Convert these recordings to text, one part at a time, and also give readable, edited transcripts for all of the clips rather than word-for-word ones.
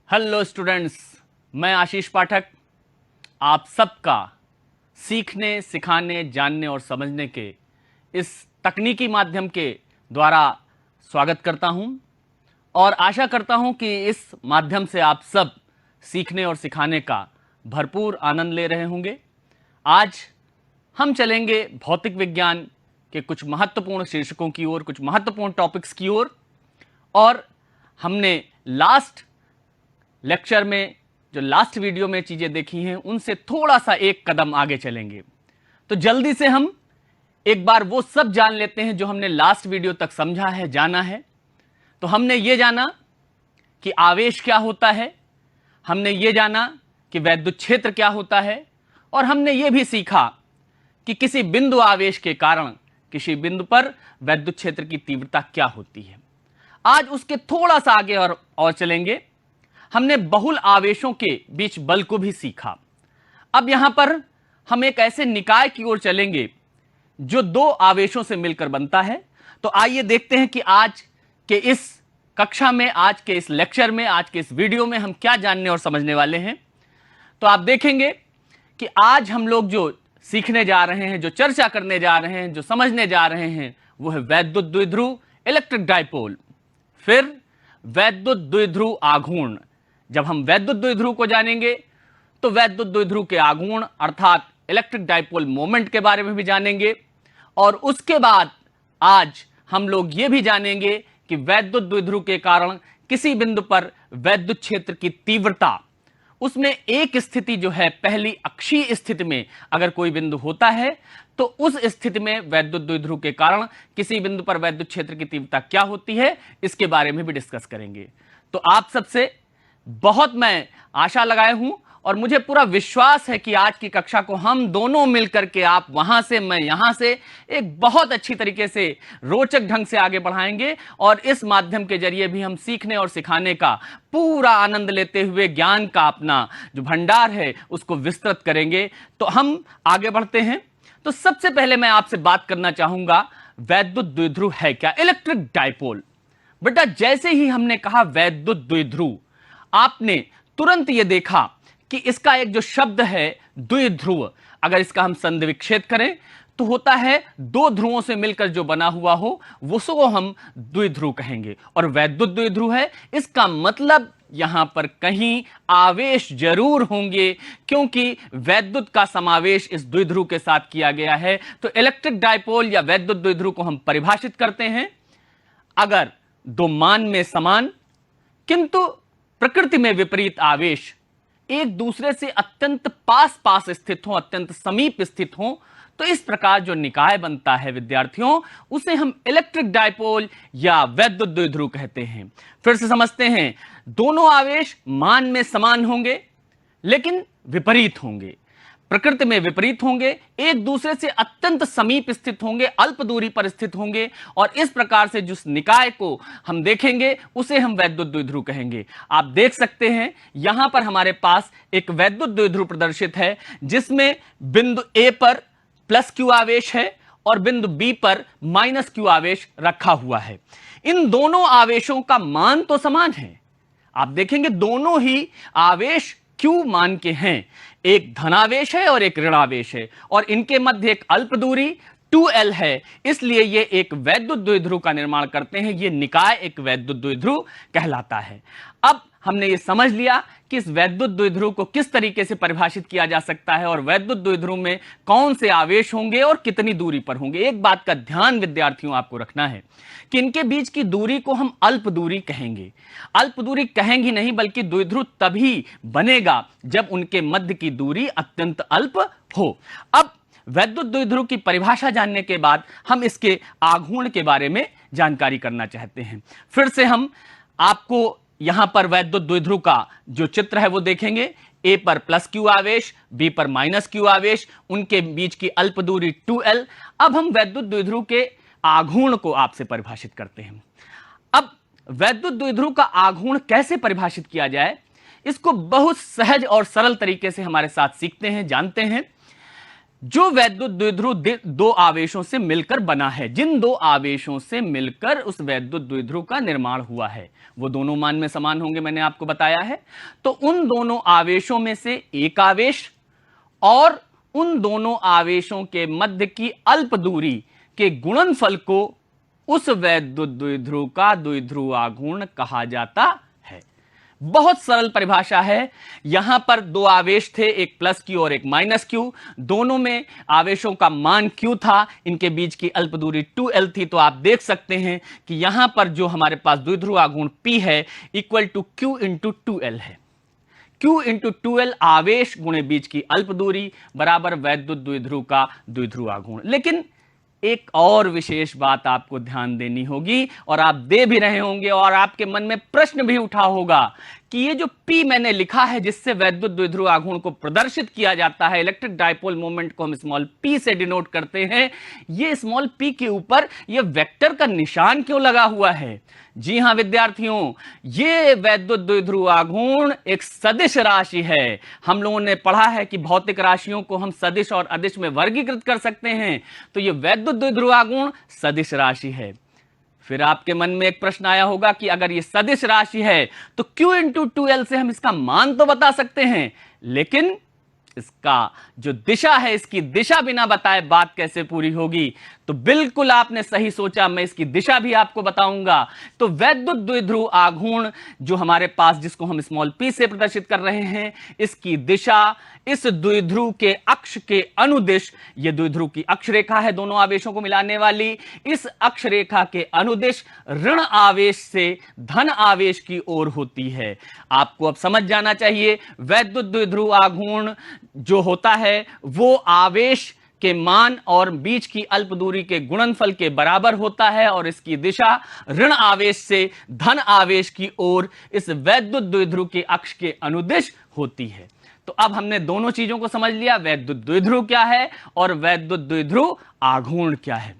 Hello students, मैं आशीष पाठक आप सबका सीखने, सिखाने, जानने और समझने के इस तकनीकी माध्यम के द्वारा स्वागत करता हूं और आशा करता हूं कि इस माध्यम से आप सब सीखने और सिखाने का भरपूर आनंद ले रहे होंगे। आज हम चलेंगे भौतिक विज्ञान के कुछ महत्वपूर्ण शीर्षकों की ओर, कुछ महत्वपूर्ण टॉपिक्स की ओर। और हमने लास्ट लेक्चर में जो लास्ट वीडियो में चीजें देखी हैं उनसे थोड़ा सा एक कदम आगे चलेंगे। तो जल्दी से हम एक बार वो सब जान लेते हैं जो हमने लास्ट वीडियो तक समझा है, जाना है। तो हमने ये जाना कि आवेश क्या होता है, हमने ये जाना कि वैद्युत क्षेत्र क्या होता है, और हमने ये भी सीखा कि किसी बिंदु आवेश के कारण किसी बिंदु पर वैद्युत क्षेत्र की तीव्रता क्या होती है। आज उसके थोड़ा सा आगे और चलेंगे। हमने बहुल आवेशों के बीच बल को भी सीखा। अब यहां पर हम एक ऐसे निकाय की ओर चलेंगे जो दो आवेशों से मिलकर बनता है। तो आइए देखते हैं कि आज के इस कक्षा में, आज के इस लेक्चर में, आज के इस वीडियो में हम क्या जानने और समझने वाले हैं। तो आप देखेंगे कि आज हम लोग जो सीखने जा रहे हैं, जो चर्चा करने जा रहे हैं, जो समझने जा रहे हैं, वो है वैद्युत द्विध्रुव, इलेक्ट्रिक डाइपोल, फिर वैद्युत द्विध्रुव आघूर्ण। जब हम वैद्युत द्विध्रुव को जानेंगे तो वैद्युत द्विध्रुव के आघूर्ण अर्थात इलेक्ट्रिक डाइपोल मोमेंट के बारे में भी जानेंगे। और उसके बाद आज हम लोग ये भी जानेंगे कि वैद्युत द्विध्रुव के कारण किसी बिंदु पर वैद्युत क्षेत्र की तीव्रता, उसमें एक स्थिति जो है, पहली अक्षीय स्थिति में अगर कोई बिंदु होता है तो उस स्थिति में वैद्युत द्विध्रुव के कारण किसी बिंदु पर वैद्युत क्षेत्र की तीव्रता क्या होती है, इसके बारे में भी डिस्कस करेंगे। तो आप सबसे बहुत मैं आशा लगाए हूं और मुझे पूरा विश्वास है कि आज की कक्षा को हम दोनों मिलकर के, आप वहां से मैं यहां से, एक बहुत अच्छी तरीके से रोचक ढंग से आगे बढ़ाएंगे और इस माध्यम के जरिए भी हम सीखने और सिखाने का पूरा आनंद लेते हुए ज्ञान का अपना जो भंडार है उसको विस्तृत करेंगे। तो हम आगे बढ़ते हैं। तो सबसे पहले मैं आपसे बात करना चाहूंगा, वैद्युत द्विध्रुव है क्या, इलेक्ट्रिक डाइपोल। बेटा, जैसे ही हमने कहा वैद्युत द्विध्रुव, आपने तुरंत यह देखा कि इसका एक जो शब्द है द्विध्रुव, अगर इसका हम संधिविच्छेद करें तो होता है दो ध्रुवों से मिलकर जो बना हुआ हो उसको हम द्विध्रुव कहेंगे। और वैद्युत द्विध्रुव है, इसका मतलब यहां पर कहीं आवेश जरूर होंगे, क्योंकि वैद्युत का समावेश इस द्विध्रुव के साथ किया गया है। तो इलेक्ट्रिक डाइपोल या वैद्युत द्विध्रुव को हम परिभाषित करते हैं, अगर दो मान में समान किंतु प्रकृति में विपरीत आवेश एक दूसरे से अत्यंत पास पास स्थित हो, अत्यंत समीप स्थित हो, तो इस प्रकार जो निकाय बनता है विद्यार्थियों, उसे हम इलेक्ट्रिक डाइपोल या वैद्युत द्विध्रुव कहते हैं। फिर से समझते हैं, दोनों आवेश मान में समान होंगे लेकिन विपरीत होंगे, प्रकृति में विपरीत होंगे, एक दूसरे से अत्यंत समीप स्थित होंगे, अल्प दूरी पर स्थित होंगे, और इस प्रकार से जिस निकाय को हम देखेंगे उसे हम वैद्युत द्विध्रुव कहेंगे। आप देख सकते हैं यहां पर हमारे पास एक वैद्युत द्विध्रुव प्रदर्शित है जिसमें बिंदु ए पर प्लस क्यू आवेश है और बिंदु बी पर माइनस क्यू आवेश रखा हुआ है। इन दोनों आवेशों का मान तो समान है, आप देखेंगे दोनों ही आवेश क्यू मान के हैं, एक धनावेश है और एक ऋणावेश है, और इनके मध्य एक अल्प दूरी 2L है, इसलिए ये एक वैद्युत द्विध्रुव का निर्माण करते हैं। ये निकाय एक वैद्युत द्विध्रुव कहलाता है। अब हमने ये समझ लिया कि इस वैद्युत द्विध्रुव को किस तरीके से परिभाषित किया जा सकता है और वैद्युत द्विध्रुव में कौन से आवेश होंगे और कितनी दूरी पर होंगे। एक बात का ध्यान विद्यार्थियों आपको रखना है कि इनके बीच की दूरी को हम अल्प दूरी कहेंगे। अल्प दूरी कहेंगे नहीं, बल्कि द्विध्रुव तभी बनेगा जब उनके मध्य की दूरी अत्यंत अल्प हो। अब वैद्युत द्विध्रुव की परिभाषा जानने के बाद हम इसके आघूर्ण के बारे में जानकारी करना चाहते हैं। फिर से हम आपको यहां पर वैद्युत द्विध्रुव का जो चित्र है वो देखेंगे। ए पर प्लस क्यू आवेश, बी पर माइनस क्यू आवेश, उनके बीच की अल्प दूरी 2L। अब हम वैद्युत द्विध्रुव के आघूर्ण को आपसे परिभाषित करते हैं। अब वैद्युत द्विध्रुव का आघूर्ण कैसे परिभाषित किया जाए, इसको बहुत सहज और सरल तरीके से हमारे साथ सीखते हैं, जानते हैं। जो वैद्युत द्विध्रुव दो आवेशों से मिलकर बना है, जिन दो आवेशों से मिलकर उस वैद्युत द्विध्रुव का निर्माण हुआ है वो दोनों मान में समान होंगे, मैंने आपको बताया है। तो उन दोनों आवेशों में से एक आवेश और उन दोनों आवेशों के मध्य की अल्प दूरी के गुणनफल को उस वैद्युत द्विध्रुव का द्विध्रुव आघूर्ण कहा जाता है। बहुत सरल परिभाषा है। यहां पर दो आवेश थे, एक प्लस क्यू और एक माइनस क्यू, दोनों में आवेशों का मान क्यू था, इनके बीच की अल्प दूरी 2l थी। तो आप देख सकते हैं कि यहां पर जो हमारे पास द्विध्रुव आघूर्ण P है equal to Q into 2l है। Q इंटू 2l आवेश गुणे बीच की अल्प दूरी बराबर वैद्युत द्विध्रुव का द्विध्रुव आघूर्ण। लेकिन एक और विशेष बात आपको ध्यान देनी होगी और आप दे भी रहे होंगे और आपके मन में प्रश्न भी उठा होगा कि ये जो P मैंने लिखा है जिससे वैद्युत द्विध्रुव आघूर्ण को प्रदर्शित किया जाता है, इलेक्ट्रिक डायपोल मोमेंट को हम स्मॉल p से डिनोट करते हैं, ये स्मॉल p के ऊपर ये वेक्टर का निशान क्यों लगा हुआ है? जी हां विद्यार्थियों, ये वैद्युत द्विध्रुव आघूर्ण एक सदिश राशि है। हम लोगों ने पढ़ा है कि भौतिक राशियों को हम सदिश और अदिश में वर्गीकृत कर सकते हैं, तो ये वैद्युत द्विध्रुव आघूर्ण सदिश राशि है। फिर आपके मन में एक प्रश्न आया होगा कि अगर ये सदिश राशि है तो Q इंटू 2l से हम इसका मान तो बता सकते हैं, लेकिन इसका जो दिशा है, इसकी दिशा बिना बताए बात कैसे पूरी होगी? तो बिल्कुल आपने सही सोचा, मैं इसकी दिशा भी आपको बताऊंगा। तो वैद्युत द्विध्रुव आघूर्ण जो हमारे पास, जिसको हम स्मॉल p से प्रदर्शित कर रहे हैं, इसकी दिशा इस द्विध्रुव के अक्ष के अनुदिश, ये द्विध्रुव की अक्ष रेखा है दोनों आवेशों को मिलाने वाली, इस अक्ष रेखा के अनुदिश ऋण आवेश से धन आवेश की ओर होती है। आपको अब समझ जाना चाहिए, वैद्युत द्विध्रुव आघूर्ण जो होता है वो आवेश के मान और बीच की अल्प दूरी के गुणनफल के बराबर होता है और इसकी दिशा ऋण आवेश से धन आवेश की ओर इस वैद्युत द्विध्रुव के अक्ष के अनुदिश होती है। तो अब हमने दोनों चीजों को समझ लिया, वैद्युत द्विध्रुव क्या है और वैद्युत द्विध्रुव आघूर्ण क्या है।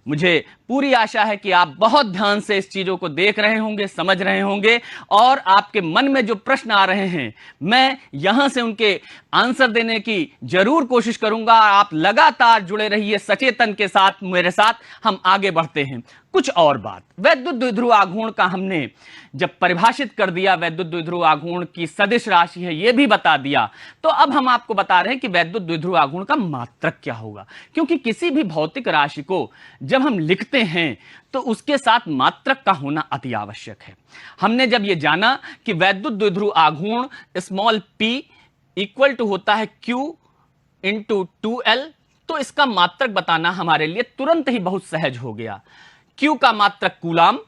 मुझे पूरी आशा है कि आप बहुत ध्यान से इस चीजों को देख रहे होंगे, समझ रहे होंगे और आपके मन में जो प्रश्न आ रहे हैं मैं यहां से उनके आंसर देने की जरूर कोशिश करूंगा। आप लगातार जुड़े रहिए सचेतन के साथ, मेरे साथ हम आगे बढ़ते हैं। कुछ और बात, वैद्युत द्विध्रुव आघूर्ण का हमने जब परिभाषित कर दिया, वैद्युत द्विध्रुव आघूर्ण की सदिश राशि है यह भी बता दिया, तो अब हम आपको बता रहे हैं कि वैद्युत द्विध्रुव आघूर्ण का मात्रक क्या होगा। क्योंकि किसी भी भौतिक राशि को जब हम लिखते हैं तो उसके साथ मात्रक का होना अति आवश्यक है। हमने जब यह जाना कि वैद्युत द्विध्रुव आघूर्ण स्मॉल p इक्वल टू होता है Q इंटू 2l, तो इसका मात्रक बताना हमारे लिए तुरंत ही बहुत सहज हो गया। Q का मात्रक कूलाम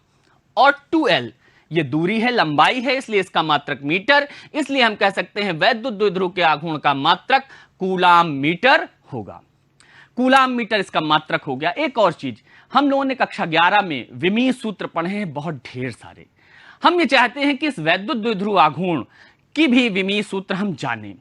और 2l ये दूरी है, लंबाई है, इसलिए इसका मात्रक मीटर, इसलिए हम कह सकते हैं वैद्युत द्विध्रुव के आघूर्ण का मात्रक कूलाम मीटर होगा। कूलाम मीटर इसका मात्रक हो गया। एक और चीज, हम लोगों ने कक्षा 11 में विमीय सूत्र पढ़े हैं बहुत ढेर सारे। हम ये चाहते हैं कि इस वैद्युत द्विध्रुव आघूर्ण की भी विमीय सूत्र हम जानें।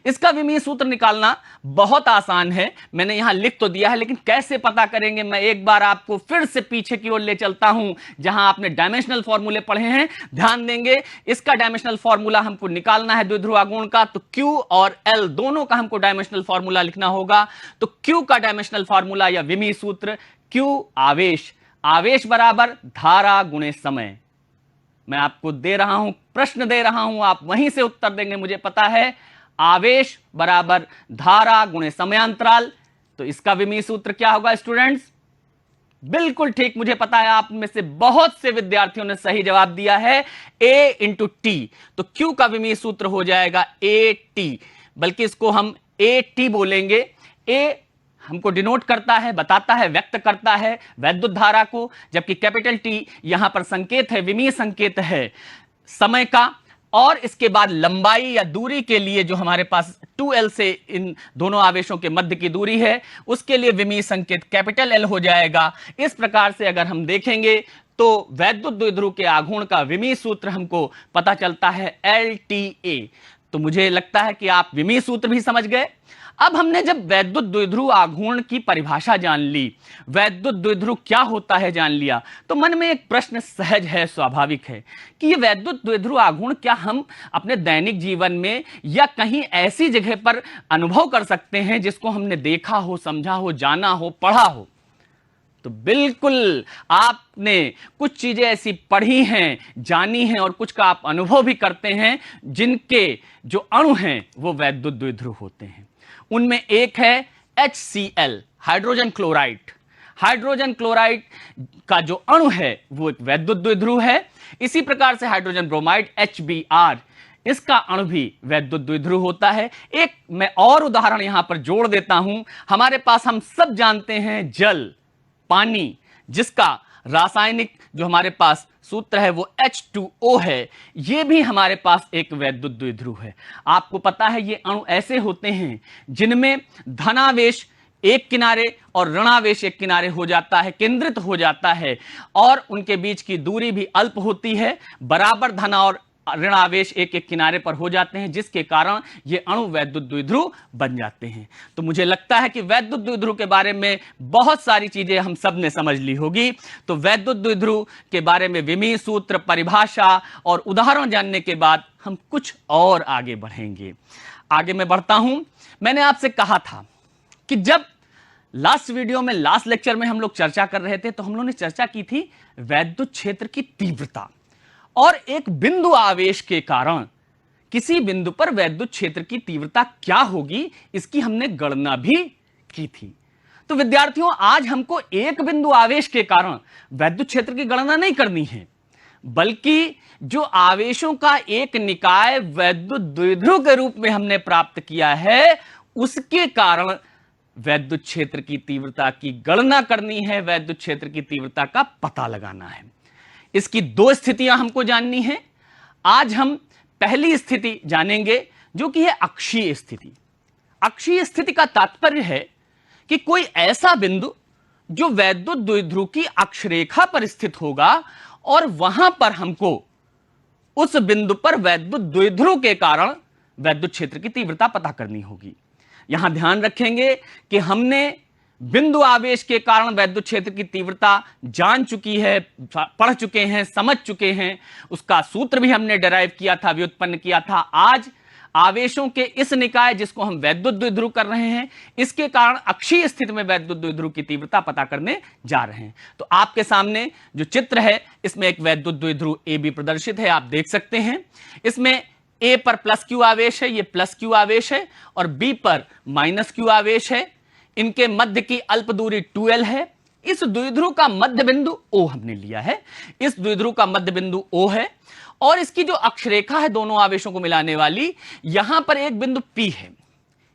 इसका विमीय सूत्र निकालना बहुत आसान है, मैंने यहां लिख तो दिया है, लेकिन कैसे पता करेंगे? मैं एक बार आपको फिर से पीछे की ओर ले चलता हूं, जहां आपने डायमेंशनल फॉर्मूले पढ़े हैं। ध्यान देंगे, इसका डायमेंशनल फॉर्मूला हमको निकालना है द्विध्रुव आघूर्ण का, तो Q और L दोनों का हमको डायमेंशनल फॉर्मूला लिखना होगा। तो Q का डायमेंशनल फॉर्मूला या विमीय सूत्र, Q आवेश, आवेश बराबर धारा गुणे समय। मैं आपको दे रहा हूं, प्रश्न दे रहा हूं, आप वहीं से उत्तर देंगे, मुझे पता है। आवेश बराबर धारा गुणे समयांतराल, तो इसका विमीय सूत्र क्या होगा स्टूडेंट्स? बिल्कुल ठीक, मुझे पता है आप में से बहुत से विद्यार्थियों ने सही जवाब दिया है, A इंटू टी। तो Q का विमीय सूत्र हो जाएगा AT, बल्कि इसको हम AT बोलेंगे। A हमको डिनोट करता है, बताता है, व्यक्त करता है वैद्युत धारा को, जबकि कैपिटल T यहां पर संकेत है, विमीय संकेत है समय का। और इसके बाद लंबाई या दूरी के लिए जो हमारे पास 2l से इन दोनों आवेशों के मध्य की दूरी है, उसके लिए विमीय संकेत कैपिटल L हो जाएगा। इस प्रकार से अगर हम देखेंगे तो वैद्युत द्विध्रुव के आघूर्ण का विमीय सूत्र हमको पता चलता है LTA। तो मुझे लगता है कि आप विमीय सूत्र भी समझ गए। अब हमने जब वैद्युत द्विध्रुव आघूर्ण की परिभाषा जान ली, वैद्युत द्विध्रुव क्या होता है जान लिया, तो मन में एक प्रश्न सहज है, स्वाभाविक है कि ये वैद्युत द्विध्रुव आघूर्ण क्या हम अपने दैनिक जीवन में या कहीं ऐसी जगह पर अनुभव कर सकते हैं जिसको हमने देखा हो, समझा हो, जाना हो, पढ़ा हो। तो बिल्कुल आपने कुछ चीजें ऐसी पढ़ी हैं, जानी हैं और कुछ का आप अनुभव भी करते हैं जिनके जो अणु हैं वो वैद्युत द्विध्रुव होते हैं। उनमें एक है HCl, hydrogen chloride. Hydrogen chloride का जो अणु है वो एक वैद्युत द्विध्रुव है। इसी प्रकार से हाइड्रोजन ब्रोमाइड HBr, इसका अणु भी वैद्युत द्विध्रुव होता है। एक मैं और उदाहरण यहां पर जोड़ देता हूं। हमारे पास हम सब जानते हैं जल, पानी, जिसका रासायनिक जो हमारे पास सूत्र है वो H2O है, ये भी हमारे पास एक वैद्युत द्विध्रुव है। आपको पता है ये अणु ऐसे होते हैं जिनमें धनावेश एक किनारे और ऋणावेश एक किनारे हो जाता है, केंद्रित हो जाता है, और उनके बीच की दूरी भी अल्प होती है, बराबर धना और ऋण आवेश एक एक किनारे पर हो जाते हैं, जिसके कारण ये अणु वैद्युत द्विध्रुव बन जाते हैं। तो मुझे लगता है कि वैद्युत द्विध्रुव के बारे में बहुत सारी चीजें हम सब ने समझ ली होगी। तो वैद्युत द्विध्रुव के बारे में विमीय सूत्र, परिभाषा और उदाहरण जानने के बाद हम कुछ और आगे बढ़ेंगे। आगे मैं बढ़ता हूं। मैंने आपसे कहा था कि जब लास्ट वीडियो में, लास्ट लेक्चर में हम लोग चर्चा कर रहे थे तो हम लोगों ने चर्चा की थी वैद्युत क्षेत्र की तीव्रता, और एक बिंदु आवेश के कारण किसी बिंदु पर वैद्युत क्षेत्र की तीव्रता क्या होगी इसकी हमने गणना भी की थी। तो विद्यार्थियों, आज हमको एक बिंदु आवेश के कारण वैद्युत क्षेत्र की गणना नहीं करनी है, बल्कि जो आवेशों का एक निकाय वैद्युत द्विध्रुव के रूप में हमने प्राप्त किया है उसके कारण वैद्युत क्षेत्र की तीव्रता की गणना करनी है, वैद्युत क्षेत्र की तीव्रता का पता लगाना है। इसकी दो स्थितियां हमको जाननी है। आज हम पहली स्थिति जानेंगे जो कि है अक्षीय स्थिति। अक्षीय स्थिति का तात्पर्य है कि कोई ऐसा बिंदु जो वैद्युत द्विध्रुव की अक्षरेखा पर स्थित होगा और वहां पर हमको उस बिंदु पर वैद्युत द्विध्रुव के कारण वैद्युत क्षेत्र की तीव्रता पता करनी होगी। यहां ध्यान रखेंगे कि हमने बिंदु आवेश के कारण वैद्युत क्षेत्र की तीव्रता जान चुकी है, पढ़ चुके हैं, समझ चुके हैं, उसका सूत्र भी हमने डिराइव किया था, व्युत्पन्न किया था। आज आवेशों के इस निकाय जिसको हम वैद्युत द्विध्रुव कर रहे हैं, इसके कारण अक्षीय स्थिति में वैद्युत द्विध्रुव की तीव्रता पता करने जा रहे हैं। तो आपके सामने जो चित्र है इसमें एक वैद्युत द्विध्रुव AB प्रदर्शित है, आप देख सकते हैं। इसमें A पर प्लस Q आवेश है, ये प्लस Q आवेश है, और B पर माइनस Q आवेश है। इनके मध्य की अल्प दूरी 2L है। इस द्विध्रुव का मध्य बिंदु O हमने लिया है, इस द्विध्रुव का मध्य बिंदु O है, और इसकी जो अक्षरेखा है दोनों आवेशों को मिलाने वाली, यहां पर एक बिंदु P है।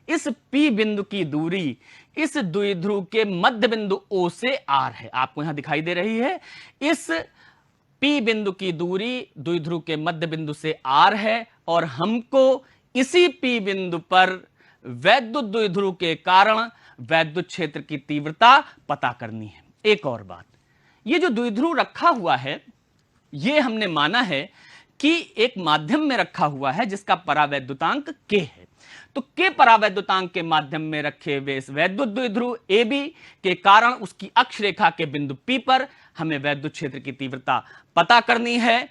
इस P बिंदु की दूरी इस द्विध्रुव के मध्य बिंदु O से R है, आपको यहां दिखाई दे रही है। इस P बिंदु की दूरी द्विध्रुव के मध्य बिंदु से R है, और हमको इसी P बिंदु पर वैद्युत द्विध्रुव के कारण वैद्युत क्षेत्र की तीव्रता पता करनी है। एक और बात, ये जो द्विध्रुव रखा हुआ है ये हमने माना है कि एक माध्यम में रखा हुआ है जिसका परावैद्युतांक K है। तो K परावैद्युतांक के माध्यम में रखे हुए इस वैद्युत द्विध्रुव AB के कारण उसकी अक्षरेखा के बिंदु P पर हमें वैद्युत क्षेत्र की तीव्रता पता करनी है।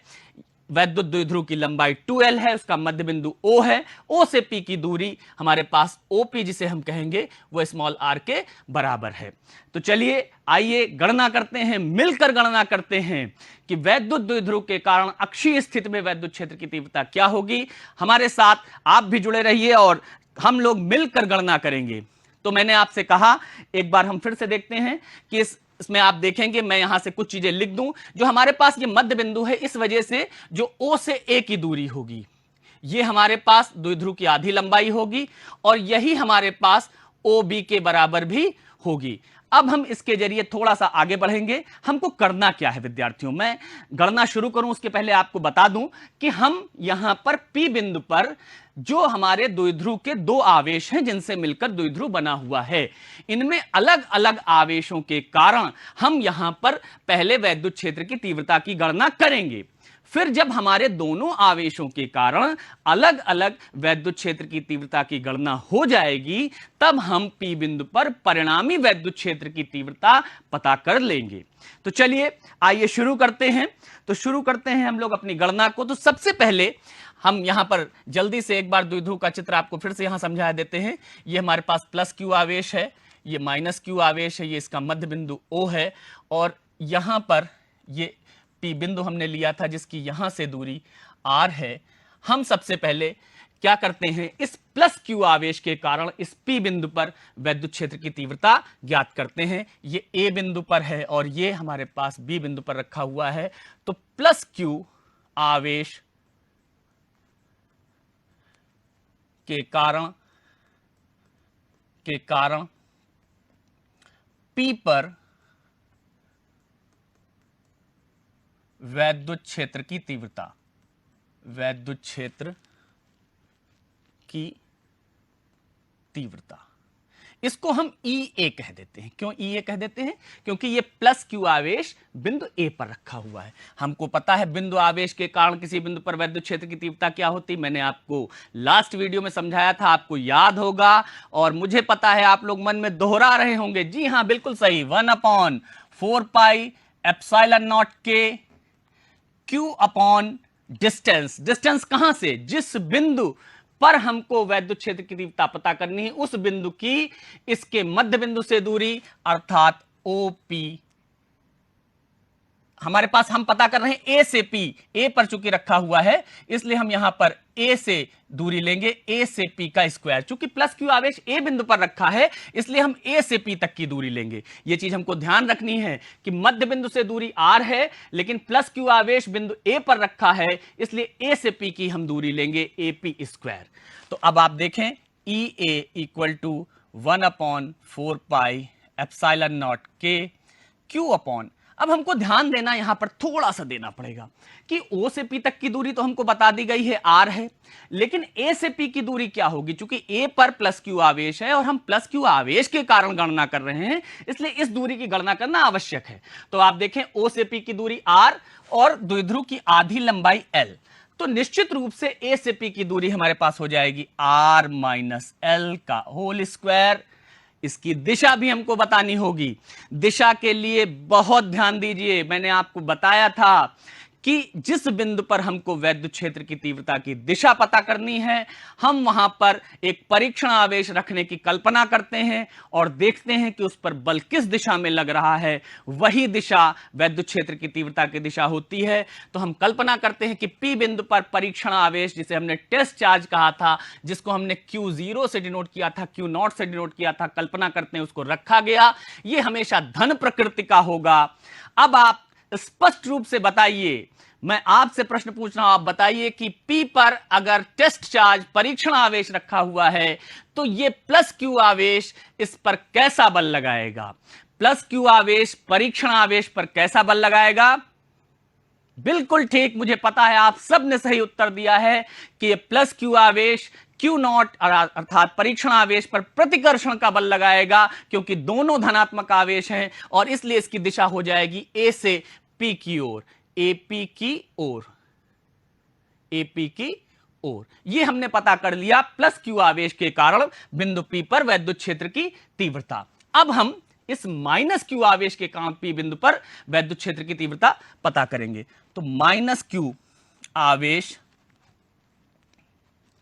वैद्युत द्विध्रुव की लंबाई 2L है, उसका मध्य बिंदु O है, O से P की दूरी हमारे पास OP जिसे हम कहेंगे वो स्मॉल r के बराबर है। तो चलिए आइए गणना करते हैं, मिलकर गणना करते हैं कि वैद्युत द्विध्रुव के कारण अक्षीय स्थिति में वैद्युत क्षेत्र की तीव्रता क्या होगी। हमारे साथ आप भी जुड़े रहिए और हम लोग मिलकर गणना करेंगे। तो मैंने आपसे कहा, एक बार हम फिर से देखते हैं कि इसमें आप देखेंगे मैं यहां से कुछ चीजें लिख दूं। जो हमारे पास ये मध्य बिंदु है, इस वजह से जो O से A की दूरी होगी ये हमारे पास द्विध्रुव की आधी लंबाई होगी, और यही हमारे पास OB के बराबर भी होगी। अब हम इसके जरिए थोड़ा सा आगे बढ़ेंगे। हमको करना क्या है विद्यार्थियों, मैं गणना शुरू करूं उसके पहले आपको बता दूं कि हम यहां पर P बिंदु पर जो हमारे द्विध्रुव के दो आवेश हैं जिनसे मिलकर द्विध्रुव बना हुआ है, इनमें अलग अलग आवेशों के कारण हम यहां पर पहले वैद्युत क्षेत्र की तीव्रता की गणना करेंगे, फिर जब हमारे दोनों आवेशों के कारण अलग अलग वैद्युत क्षेत्र की तीव्रता की गणना हो जाएगी, तब हम P बिंदु पर परिणामी वैद्युत क्षेत्र की तीव्रता पता कर लेंगे। तो चलिए आइए शुरू करते हैं। तो शुरू करते हैं हम लोग अपनी गणना को। तो सबसे पहले हम यहां पर जल्दी से एक बार द्विध्रुव का चित्र आपको फिर से यहां समझा देते हैं। ये हमारे पास प्लस क्यू आवेश है, ये माइनस क्यू आवेश है, ये इसका मध्य बिंदु O है, और यहां पर ये P बिंदु हमने लिया था जिसकी यहां से दूरी R है। हम सबसे पहले क्या करते हैं, इस प्लस क्यू आवेश के कारण इस P बिंदु पर वैद्युत क्षेत्र की तीव्रता ज्ञात करते हैं। ये A बिंदु पर है और ये हमारे पास B बिंदु पर रखा हुआ है। तो प्लस क्यू आवेश के कारण P पर वैद्युत क्षेत्र की तीव्रता, वैद्युत क्षेत्र की तीव्रता, इसको हम EA कह देते हैं। क्यों EA कह देते हैं? क्योंकि ये प्लस क्यू आवेश बिंदु A पर रखा हुआ है। हमको पता है बिंदु आवेश के कारण किसी बिंदु पर वैद्युत क्षेत्र की तीव्रता क्या होती, मैंने आपको लास्ट वीडियो में समझाया था, आपको याद होगा, और मुझे पता है आप लोग मन में दोहरा रहे होंगे। जी हां, बिल्कुल सही, 1/4 पाई एप्सिलॉन नॉट के Q अपॉन डिस्टेंस। डिस्टेंस कहां से? जिस बिंदु पर हमको वैद्युत क्षेत्र की तीव्रता पता करनी है उस बिंदु की इसके मध्य बिंदु से दूरी, अर्थात OP। हमारे पास हम पता कर रहे हैं A से P, A पर चूंकि रखा हुआ है इसलिए हम यहां पर A से दूरी लेंगे, A से P का स्क्वायर। चूंकि प्लस क्यू आवेश A बिंदु पर रखा है इसलिए हम A से P तक की दूरी लेंगे। यह चीज हमको ध्यान रखनी है कि मध्य बिंदु से दूरी R है, लेकिन प्लस क्यू आवेश बिंदु A पर रखा है इसलिए A से P की हम दूरी लेंगे, AP स्क्वायर। तो अब आप देखें EA equal to 1/4 pi epsilon naught के Q अपॉन, अब हमको ध्यान देना यहां पर थोड़ा सा देना पड़ेगा कि O से P तक की दूरी तो हमको बता दी गई है R है, लेकिन A से P की दूरी क्या होगी? चूंकि A पर प्लस क्यू आवेश है और हम प्लस क्यू आवेश के कारण गणना कर रहे हैं इसलिए इस दूरी की गणना करना आवश्यक है। तो आप देखें O से P की दूरी R और द्विध्रुव की आधी लंबाई L, तो निश्चित रूप से A से P की दूरी हमारे पास हो जाएगी R माइनस L का होल स्क्वायर। इसकी दिशा भी हमको बतानी होगी। दिशा के लिए बहुत ध्यान दीजिए, मैंने आपको बताया था कि जिस बिंदु पर हमको वैद्युत क्षेत्र की तीव्रता की दिशा पता करनी है हम वहां पर एक परीक्षण आवेश रखने की कल्पना करते हैं और देखते हैं कि उस पर बल किस दिशा में लग रहा है, वही दिशा वैद्युत क्षेत्र की तीव्रता की दिशा होती है। तो हम कल्पना करते हैं कि P बिंदु पर परीक्षण आवेश, जिसे हमने टेस्ट चार्ज कहा था, जिसको हमने Q0 से डिनोट किया था, Q0 से डिनोट किया था, कल्पना करते हैं उसको रखा गया, यह हमेशा धन प्रकृति का होगा। अब आप स्पष्ट रूप से बताइए, मैं आपसे प्रश्न पूछ रहा हूं, आप बताइए कि P पर अगर टेस्ट चार्ज परीक्षण आवेश रखा हुआ है तो ये प्लस क्यू आवेश इस पर कैसा बल लगाएगा? प्लस क्यू आवेश परीक्षण आवेश पर कैसा बल लगाएगा? बिल्कुल ठीक, मुझे पता है आप सब ने सही उत्तर दिया है कि ये प्लस क्यू आवेश Q0 अर्थात परीक्षण आवेश पर प्रतिकर्षण का बल लगाएगा, क्योंकि दोनों धनात्मक आवेश हैं और इसलिए इसकी दिशा हो जाएगी A से P की ओर, AP की ओर, AP की ओर। यह हमने पता कर लिया प्लस क्यू आवेश के कारण बिंदु P पर वैद्युत क्षेत्र की तीव्रता। अब हम इस माइनस क्यू आवेश के कारण P बिंदु पर वैद्युत क्षेत्र की तीव्रता पता करेंगे। तो माइनस क्यू आवेश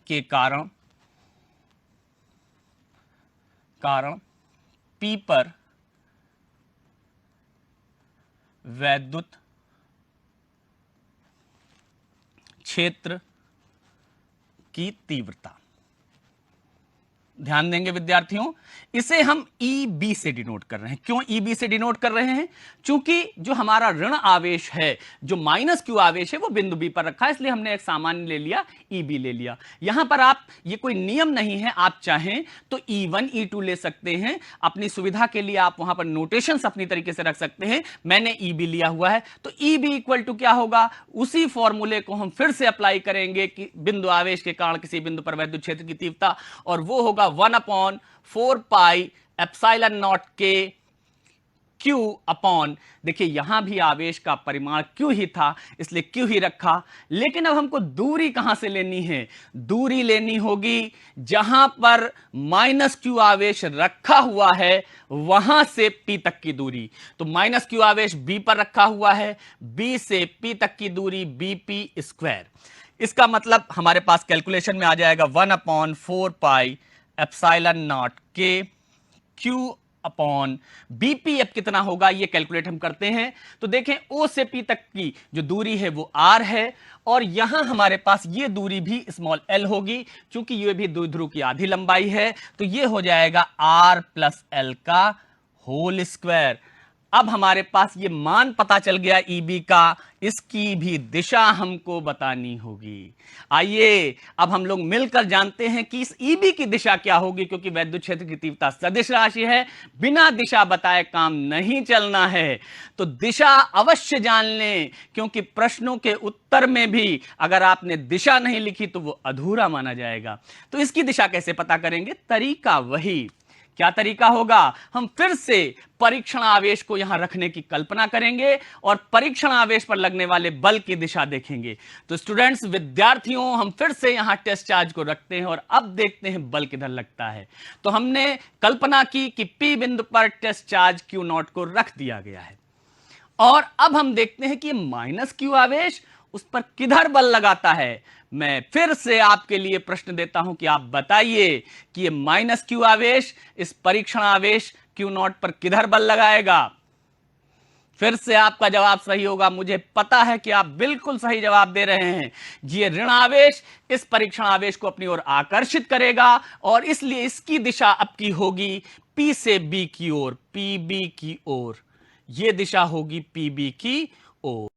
के कारण P पर वैद्युत क्षेत्र की तीव्रता, ध्यान देंगे विद्यार्थियों, इसे हम EB से डिनोट कर रहे हैं। क्यों EB से डिनोट कर रहे हैं? चूंकि जो हमारा ऋण आवेश है, जो माइनस क्यू आवेश है, वो बिंदु B पर रखा है, इसलिए हमने एक सामान्य ले लिया, EB ले लिया। यहां पर आप, ये कोई नियम नहीं है, आप चाहें तो E1 E2 ले सकते हैं, अपनी सुविधा के लिए आप वहां पर नोटेशंस अपनी तरीके से रख सकते हैं। मैंने EB लिया हुआ है, तो EB इक्वल टू क्या होगा? उसी फॉर्मूले को हम फिर से अप्लाई करेंगे कि बिंदु आवेश के कारण किसी बिंदु पर वैद्युत क्षेत्र की तीव्रता, और वो होगा 1/4 पाई एप्सिलॉन नॉट के Q अपॉन, देखिए यहां भी आवेश का परिमाण Q ही था इसलिए Q ही रखा, लेकिन अब हमको दूरी कहां से लेनी है? दूरी लेनी होगी जहां पर -Q आवेश रखा हुआ है वहां से P तक की दूरी। तो -Q आवेश B पर रखा हुआ है, B से P तक की दूरी BP²। इसका मतलब हमारे पास कैलकुलेशन में आ जाएगा 1/4πε0 K Q अपॉन बीपी। अब कितना होगा ये कैलकुलेट हम करते हैं। तो देखें O से P तक की जो दूरी है वो R है, और यहां हमारे पास ये दूरी भी स्मॉल l होगी, क्योंकि ये भी द्विध्रुव की आधी लंबाई है। तो ये हो जाएगा R प्लस L का होल स्क्वायर। अब हमारे पास ये मान पता चल गया EB का, इसकी भी दिशा हमको बतानी होगी। आइए अब हम लोग मिलकर जानते हैं कि इस EB की दिशा क्या होगी, क्योंकि वैद्युत क्षेत्र की तीव्रता सदिश राशि है, बिना दिशा बताए काम नहीं चलना है। तो दिशा अवश्य जान लें, क्योंकि प्रश्नों के उत्तर में भी अगर आपने दिशा नहीं लिखी तो वो अधूरा माना जाएगा। तो इसकी दिशा कैसे पता करेंगे? तरीका वही। क्या तरीका होगा? हम फिर से परीक्षण आवेश को यहां रखने की कल्पना करेंगे और परीक्षण आवेश पर लगने वाले बल की दिशा देखेंगे। तो स्टूडेंट्स, विद्यार्थियों, हम फिर से यहां टेस्ट चार्ज को रखते हैं और अब देखते हैं बल किधर लगता है। तो हमने कल्पना की कि P बिंदु पर टेस्ट चार्ज Q0 को रख दिया गया है, और अब हम देखते हैं कि -Q आवेश उस पर किधर बल लगाता है। मैं फिर से आपके लिए प्रश्न देता हूं कि आप बताइए कि ये -Q आवेश इस परीक्षण आवेश Q0 पर किधर बल लगाएगा। फिर से आपका जवाब सही होगा, मुझे पता है कि आप बिल्कुल सही जवाब दे रहे हैं। ये ऋण आवेश इस परीक्षण आवेश को अपनी ओर आकर्षित करेगा, और इसलिए इसकी दिशा अब की होगी P से B की ओर, PB की ओर। ये दिशा होगी PB की ओर।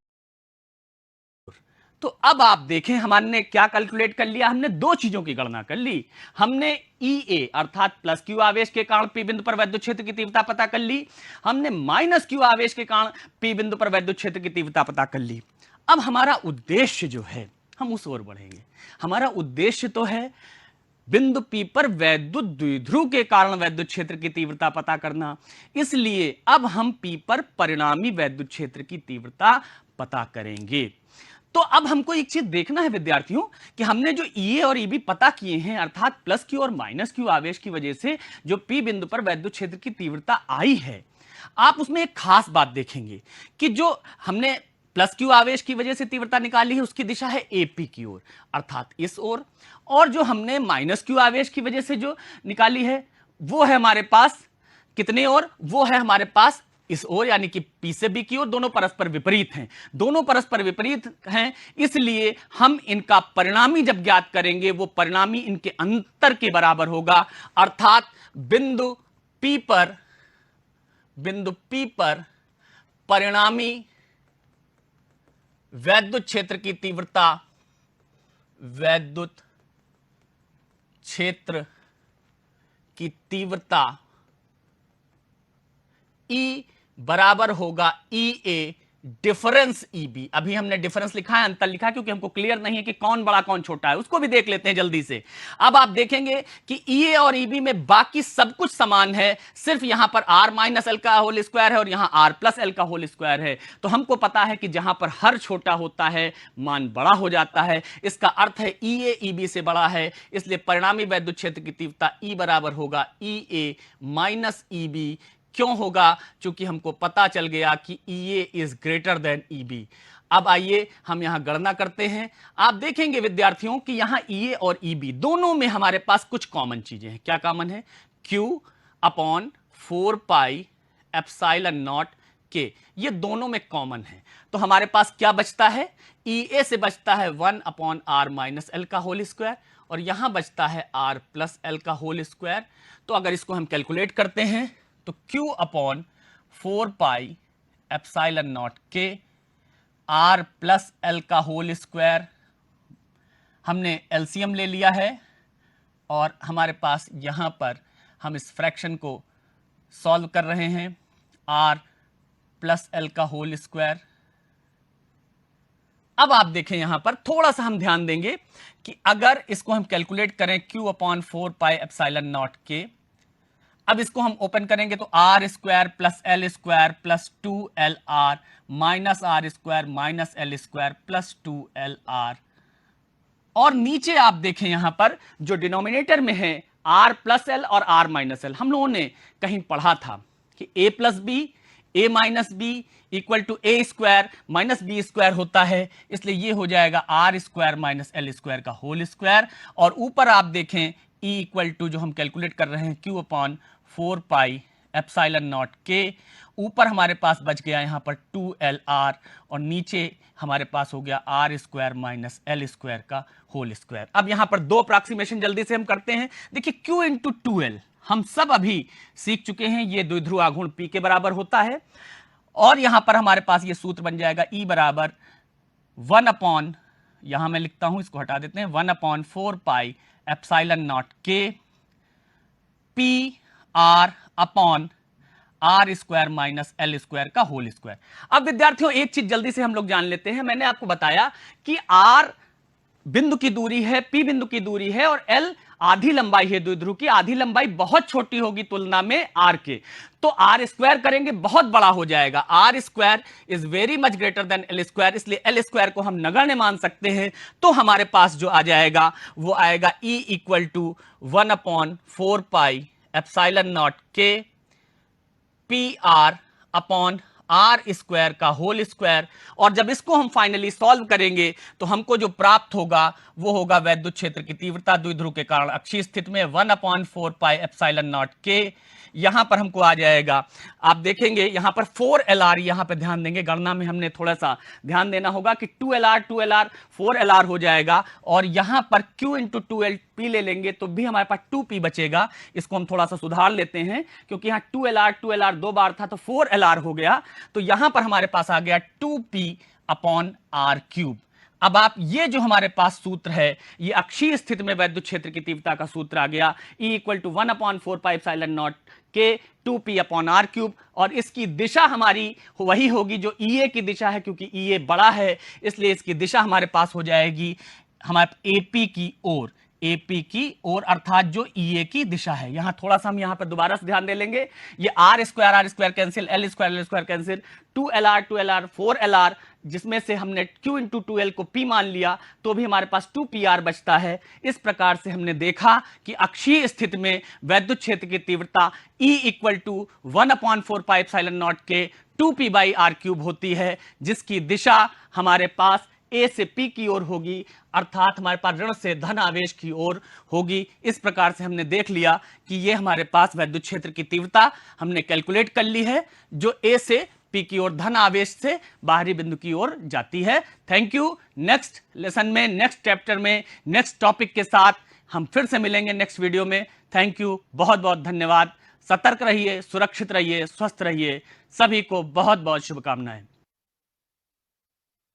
तो अब आप देखें हमने क्या कैलकुलेट कर लिया। हमने दो चीजों की गणना कर ली। हमने EA अर्थात +Q आवेश के कारण P बिंदु पर वैद्युत क्षेत्र की तीव्रता पता कर ली। हमने -Q आवेश के कारण P बिंदु पर वैद्युत क्षेत्र की तीव्रता पता कर ली। अब हमारा उद्देश्य जो है, हम उस ओर बढ़ेंगे। हमारा उद्देश्य तो है बिंदु P पर वैद्युत द्विध्रुव के कारण वैद्युत क्षेत्र की तीव्रता पता करना। इसलिए अब हम P पर परिणामी वैद्युत क्षेत्र की तीव्रता पता करेंगे। तो अब हमको एक चीज देखना है विद्यार्थियों कि हमने जो EA और EB पता किए हैं, अर्थात +Q और -Q आवेश की वजह से जो P बिंदु पर वैद्युत क्षेत्र की तीव्रता आई है, आप उसमें एक खास बात देखेंगे कि जो हमने +Q आवेश की वजह से तीव्रता निकाली है उसकी दिशा है AP की ओर, अर्थात इस ओर, और जो हमने -Q आवेश की वजह से जो निकाली है वो है हमारे पास कितने ओर? वो है हमारे पास इस ओर, यानी कि P से B की ओर। दोनों परस्पर विपरीत हैं, दोनों परस्पर विपरीत हैं, इसलिए हम इनका परिणामी जब ज्ञात करेंगे वो परिणामी इनके अंतर के बराबर होगा, अर्थात बिंदु P पर परिणामी वैद्युत क्षेत्र की तीव्रता, वैद्युत क्षेत्र की तीव्रता E बराबर होगा EA डिफरेंस EB। अभी हमने डिफरेंस लिखा है, अंतर लिखा है, क्योंकि हमको क्लियर नहीं है कि कौन बड़ा कौन छोटा है। उसको भी देख लेते हैं जल्दी से। अब आप देखेंगे कि EA और EB में बाकी सब कुछ समान है, सिर्फ यहां पर R- L का होल स्क्वायर है और यहां R+ L का होल स्क्वायर है। तो हमको पता है कि जहां पर हर छोटा होता है मान बड़ा हो जाता है। इसका अर्थ है EA EB से बड़ा है, इसलिए परिणामी वैद्युत क्षेत्र की तीव्रता E बराबर होगा EA EB। क्यों होगा? क्योंकि हमको पता चल गया कि EA is greater than EB। अब आइए हम यहां गणना करते हैं। आप देखेंगे विद्यार्थियों कि यहां EA और EB दोनों में हमारे पास कुछ कॉमन चीजें हैं। क्या कॉमन है? Q/4πε0 K, ये दोनों में कॉमन है। तो हमारे पास क्या बचता है? EA से बचता है 1/R-L का होल स्क्वायर, और यहां बचता है R+L का होल स्क्वायर। तो अगर इसको हम कैलकुलेट करते हैं तो Q/4πε0 K R+L का होल स्क्वायर, हमने एलसीएम ले लिया है, और हमारे पास यहां पर हम इस फ्रैक्शन को सॉल्व कर रहे हैं। R+L का होल स्क्वायर। अब आप देखें यहां पर थोड़ा सा हम ध्यान देंगे कि अगर इसको हम कैलकुलेट करें Q/4πε0 K, अब इसको हम ओपन करेंगे तो R square plus L square plus 2LR minus R square minus L square plus 2LR, और नीचे आप देखें यहां पर जो डिनोमिनेटर में है आर प्लस एल और आर माइनस एल, हम लोगों ने कहीं पढ़ा था कि a plus b a minus b equal to a square minus b square होता है, इसलिए ये हो जाएगा are square minus L square का होल स्क्वायर। और ऊपर आप देखें ई इक्वल टू जो हम कैलकुलेट कर रहे हैं क्यू अपॉन 4 पाई एप्सिलॉन नॉट के, ऊपर हमारे पास बच गया यहाँ पर 2LR और नीचे हमारे पास हो गया R square minus L square का होल स्क्वायर। अब यहाँ पर दो अप्रॉक्सीमेशन जल्दी से हम करते हैं। देखिए Q इंटू 2L हम सब अभी सीख चुके हैं, ये द्विध्रुव आघूर्ण P के बराबर होता है, और यहां पर हमारे पास ये सूत्र बन जाएगा E बराबर 1 अपॉन, यहां मैं लिखता हूं, इसको हटा देते हैं, 1/4 पाई एप्सिलॉन नॉट के P R upon are square minus L square का होल स्क्वायर। अब विद्यार्थियों एक चीज जल्दी से हम लोग जान लेते हैं, मैंने आपको बताया कि आर बिंदु की दूरी है, पी बिंदु की दूरी है, और एल आधी लंबाई है द्विध्रुव की, आधी लंबाई बहुत छोटी होगी तुलना में आर के, तो आर स्क्वायर करेंगे बहुत बड़ा हो जाएगा, are square is very much greater than L square, इसलिए एल स्क्वायर को हम नगण्य मान सकते हैं। तो हमारे पास जो आ जाएगा वो आएगा E equal to 1/4 pi epsilon naught के P R upon are square का होल स्क्वायर, और जब इसको हम फाइनली सॉल्व करेंगे तो हमको जो प्राप्त होगा वो होगा वैद्युत क्षेत्र की तीव्रता द्विध्रुव के कारण अक्षीय स्थिति में 1/4 पाई एप्सिलॉन नॉट के, यहां पर हमको आ जाएगा, आप देखेंगे यहां पर 4LR, यहां पर ध्यान देंगे गणना में हमने थोड़ा सा ध्यान देना होगा कि 2LR 4LR हो जाएगा, और यहां पर Q इंटू 2LP ले लेंगे तो भी हमारे पास 2P बचेगा। इसको हम थोड़ा सा सुधार लेते हैं क्योंकि यहां 2LR 2 बार था तो 4LR हो गया, तो यहां पर हमारे पास आ गया 2P अपॉन आर क्यूब। अब आप ये जो हमारे पास सूत्र है ये अक्षीय स्थिति में वैद्युत क्षेत्र की तीव्रता का सूत्र आ गया, E equal to 1/4 pi epsilon naught के 2P अपॉन आर क्यूब, और इसकी दिशा हमारी वही होगी जो EA की दिशा है, क्योंकि EA बड़ा है इसलिए इसकी दिशा हमारे पास हो जाएगी हमारे AP की ओर, AP की ओर, अर्थात जो EA की दिशा है। यहां थोड़ा सा हम यहां पर दोबारा से ध्यान दे लेंगे, ये R square cancel, L square cancel, 2LR 4LR, जिसमें से हमने Q इंटू 2L को P मान लिया तो भी हमारे पास 2PR बचता है। इस प्रकार से हमने देखा कि अक्षीय स्थिति में वैद्युत क्षेत्र की तीव्रता E equal to 1/4 pi epsilon naught के 2P बाई आर क्यूब होती है, जिसकी दिशा हमारे पास A से P की ओर होगी, अर्थात हमारे पास ऋण से धन आवेश की ओर होगी। इस प्रकार से हमने देख लिया कि ये हमारे पास वैद्युत क्षेत्र की तीव्रता हमने कैलकुलेट कर ली है, जो A से P की ओर धन आवेश से बाहरी बिंदु की ओर जाती है। Thank you. नेक्स्ट लेसन में, नेक्स्ट चैप्टर में, नेक्स्ट टॉपिक के साथ हम फिर से मिलेंगे नेक्स्ट वीडियो में। थैंक यू, बहुत बहुत धन्यवाद। सतर्क रहिए, सुरक्षित रहिए, स्वस्थ रहिए। सभी को बहुत बहुत शुभकामनाएं।